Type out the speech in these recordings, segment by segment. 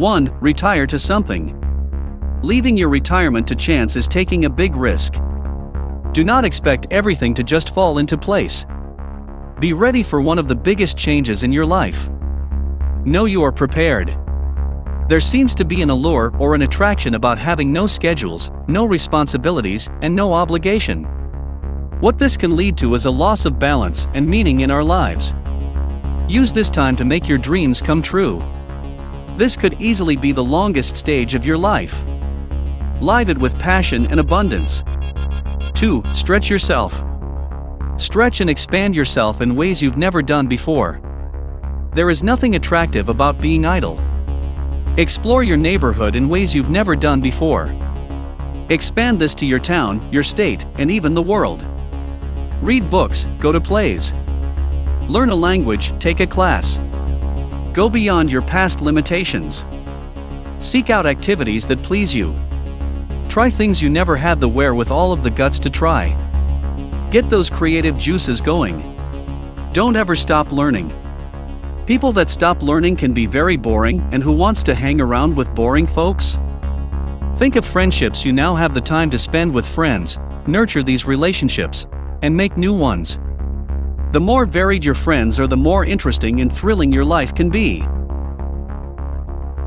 1. Retire to something. Leaving your retirement to chance is taking a big risk. Do not expect everything to just fall into place. Be ready for one of the biggest changes in your life. Know you are prepared. There seems to be an allure or an attraction about having no schedules, no responsibilities, and no obligation. What this can lead to is a loss of balance and meaning in our lives. Use this time to make your dreams come true. This could easily be the longest stage of your life. Live it with passion and abundance. 2. Stretch yourself. Stretch and expand yourself in ways you've never done before. There is nothing attractive about being idle. Explore your neighborhood in ways you've never done before. Expand this to your town, your state, and even the world. Read books, go to plays. Learn a language, take a class. Go beyond your past limitations. Seek out activities that please you. Try things you never had the wherewithal of the guts to try. Get those creative juices going. Don't ever stop learning. People that stop learning can be very boring, and who wants to hang around with boring folks? Think of friendships you now have the time to spend with friends, nurture these relationships, and make new ones. The more varied your friends are, the more interesting and thrilling your life can be.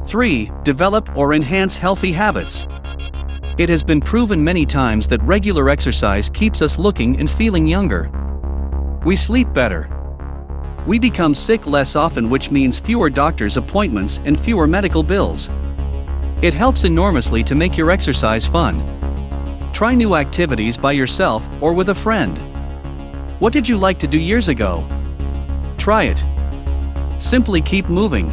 3. Develop or enhance healthy habits. It has been proven many times that regular exercise keeps us looking and feeling younger. We sleep better. We become sick less often, which means fewer doctor's appointments and fewer medical bills. It helps enormously to make your exercise fun. Try new activities by yourself or with a friend. What did you like to do years ago? Try it. Simply keep moving.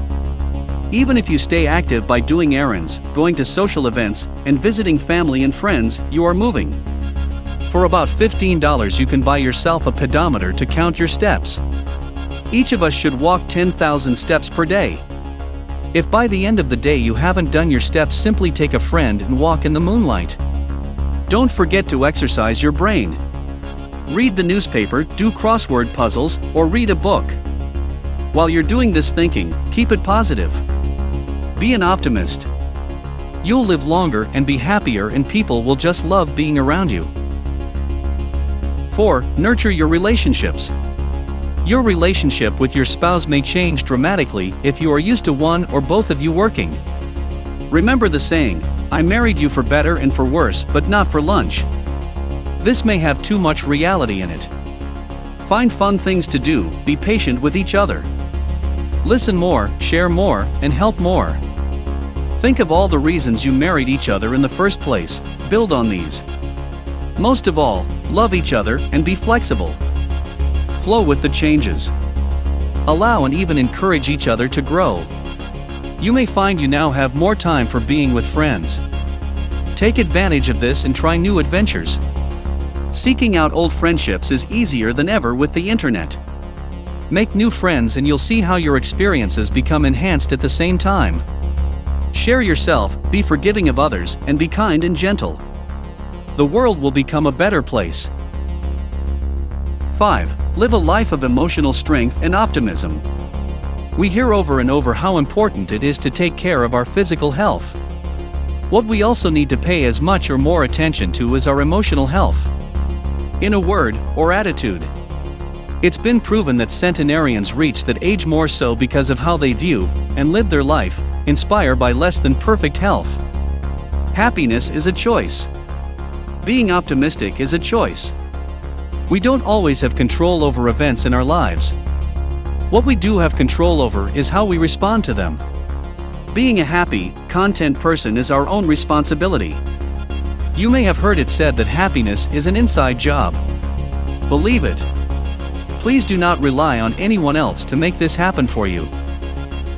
Even if you stay active by doing errands, going to social events, and visiting family and friends, you are moving. For about $15 you can buy yourself a pedometer to count your steps. Each of us should walk 10,000 steps per day. If by the end of the day you haven't done your steps, simply take a friend and walk in the moonlight. Don't forget to exercise your brain. Read the newspaper, do crossword puzzles, or read a book. While you're doing this thinking, keep it positive. Be an optimist. You'll live longer and be happier, and people will just love being around you. 4. Nurture your relationships. Your relationship with your spouse may change dramatically if you are used to one or both of you working. Remember the saying, "I married you for better and for worse, but not for lunch." This may have too much reality in it. Find fun things to do, be patient with each other. Listen more, share more, and help more. Think of all the reasons you married each other in the first place, build on these. Most of all, love each other and be flexible. Flow with the changes. Allow and even encourage each other to grow. You may find you now have more time for being with friends. Take advantage of this and try new adventures. Seeking out old friendships is easier than ever with the internet. Make new friends and you'll see how your experiences become enhanced at the same time. Share yourself, be forgiving of others, and be kind and gentle. The world will become a better place. 5. Live a life of emotional strength and optimism. We hear over and over how important it is to take care of our physical health. What we also need to pay as much or more attention to is our emotional health. In a word, or attitude. It's been proven that centenarians reach that age more so because of how they view and live their life, inspired by less than perfect health. Happiness is a choice. Being optimistic is a choice. We don't always have control over events in our lives. What we do have control over is how we respond to them. Being a happy, content person is our own responsibility. You may have heard it said that happiness is an inside job. Believe it. Please do not rely on anyone else to make this happen for you.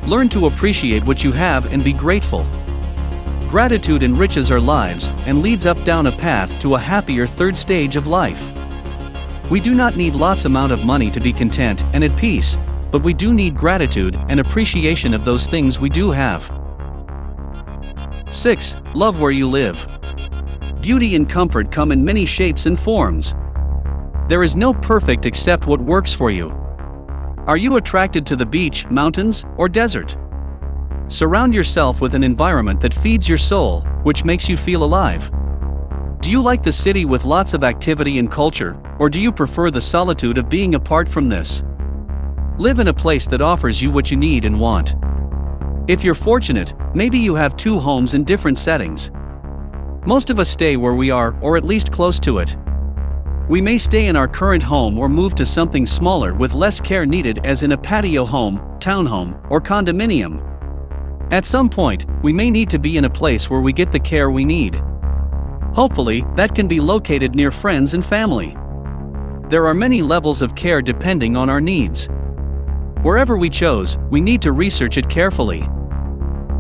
Learn to appreciate what you have and be grateful. Gratitude enriches our lives and leads up down a path to a happier third stage of life. We do not need lots amount of money to be content and at peace, but we do need gratitude and appreciation of those things we do have. 6. Love where you live. Beauty and comfort come in many shapes and forms. There is no perfect except what works for you. Are you attracted to the beach, mountains, or desert? Surround yourself with an environment that feeds your soul, which makes you feel alive. Do you like the city with lots of activity and culture, or do you prefer the solitude of being apart from this? Live in a place that offers you what you need and want. If you're fortunate, maybe you have two homes in different settings. Most of us stay where we are, or at least close to it. We may stay in our current home or move to something smaller with less care needed, as in a patio home, townhome, or condominium. At some point, we may need to be in a place where we get the care we need. Hopefully, that can be located near friends and family. There are many levels of care depending on our needs. Wherever we chose, we need to research it carefully.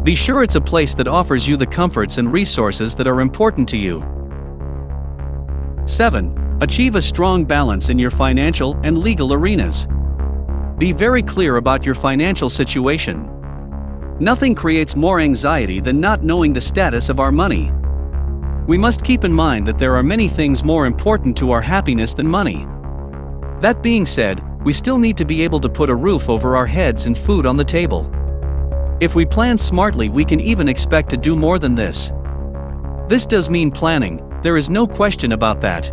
Be sure it's a place that offers you the comforts and resources that are important to you. 7. Achieve a strong balance in your financial and legal arenas. Be very clear about your financial situation. Nothing creates more anxiety than not knowing the status of our money. We must keep in mind that there are many things more important to our happiness than money. That being said, we still need to be able to put a roof over our heads and food on the table. If we plan smartly, we can even expect to do more than this. This does mean planning, there is no question about that.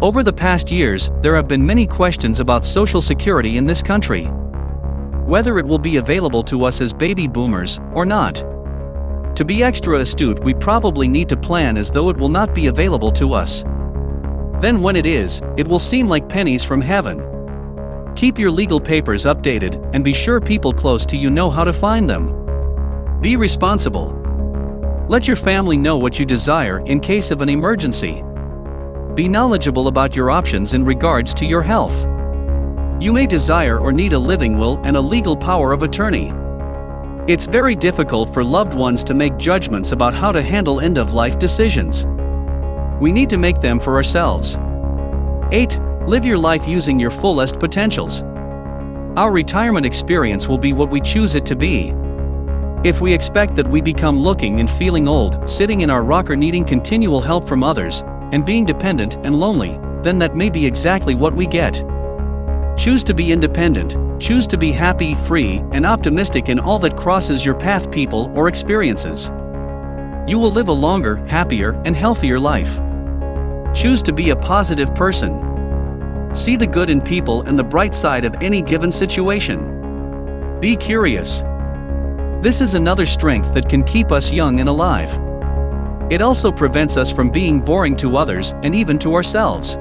Over the past years, there have been many questions about Social Security in this country. Whether it will be available to us as baby boomers, or not. To be extra astute, we probably need to plan as though it will not be available to us. Then when it is, it will seem like pennies from heaven. Keep your legal papers updated, and be sure people close to you know how to find them. Be responsible. Let your family know what you desire in case of an emergency. Be knowledgeable about your options in regards to your health. You may desire or need a living will and a legal power of attorney. It's very difficult for loved ones to make judgments about how to handle end-of-life decisions. We need to make them for ourselves. 8. Live your life using your fullest potentials. Our retirement experience will be what we choose it to be. If we expect that we become looking and feeling old, sitting in our rocker needing continual help from others, and being dependent and lonely, then that may be exactly what we get. Choose to be independent, choose to be happy, free, and optimistic in all that crosses your path, people or experiences. You will live a longer, happier, and healthier life. Choose to be a positive person. See the good in people and the bright side of any given situation. Be curious. This is another strength that can keep us young and alive. It also prevents us from being boring to others and even to ourselves.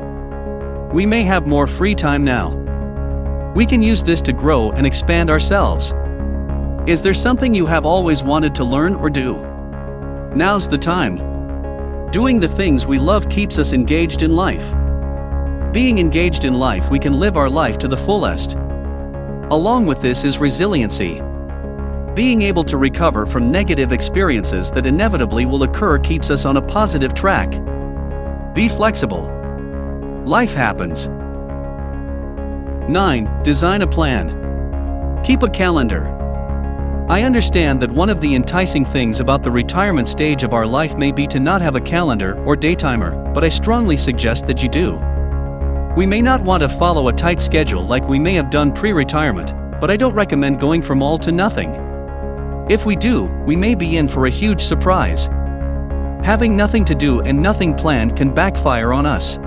We may have more free time now. We can use this to grow and expand ourselves. Is there something you have always wanted to learn or do? Now's the time. Doing the things we love keeps us engaged in life. Being engaged in life, we can live our life to the fullest. Along with this is resiliency. Being able to recover from negative experiences that inevitably will occur keeps us on a positive track. Be flexible. Life happens. 9. Design a plan. Keep a calendar. I understand that one of the enticing things about the retirement stage of our life may be to not have a calendar or daytimer, but I strongly suggest that you do. We may not want to follow a tight schedule like we may have done pre-retirement, but I don't recommend going from all to nothing. If we do, we may be in for a huge surprise. Having nothing to do and nothing planned can backfire on us.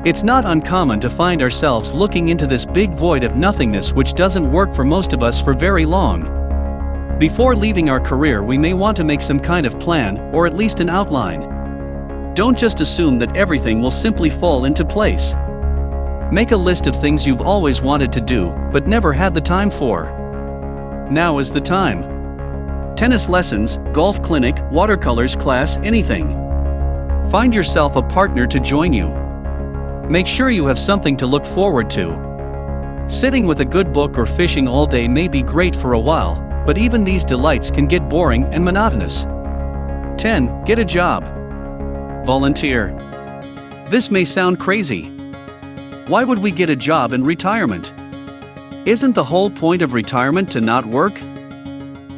It's not uncommon to find ourselves looking into this big void of nothingness, which doesn't work for most of us for very long. Before leaving our career, we may want to make some kind of plan, or at least an outline. Don't just assume that everything will simply fall into place. Make a list of things you've always wanted to do, but never had the time for. Now is the time. Tennis lessons, golf clinic, watercolors class, anything. Find yourself a partner to join you. Make sure you have something to look forward to. Sitting with a good book or fishing all day may be great for a while, but even these delights can get boring and monotonous. 10. Get a job. Volunteer. This may sound crazy. Why would we get a job in retirement? Isn't the whole point of retirement to not work?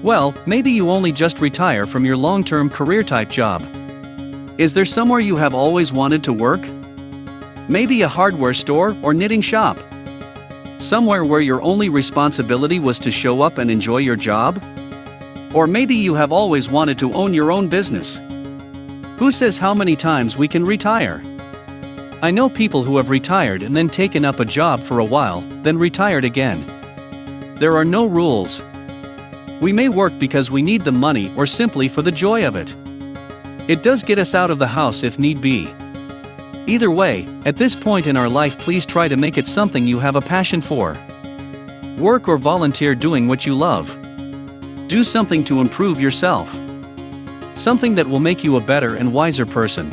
Well, maybe you only just retire from your long-term career-type job. Is there somewhere you have always wanted to work? Maybe a hardware store or knitting shop. Somewhere where your only responsibility was to show up and enjoy your job? Or maybe you have always wanted to own your own business. Who says how many times we can retire? I know people who have retired and then taken up a job for a while, then retired again. There are no rules. We may work because we need the money or simply for the joy of it. It does get us out of the house if need be. Either way, at this point in our life, please try to make it something you have a passion for. Work or volunteer doing what you love. Do something to improve yourself. Something that will make you a better and wiser person.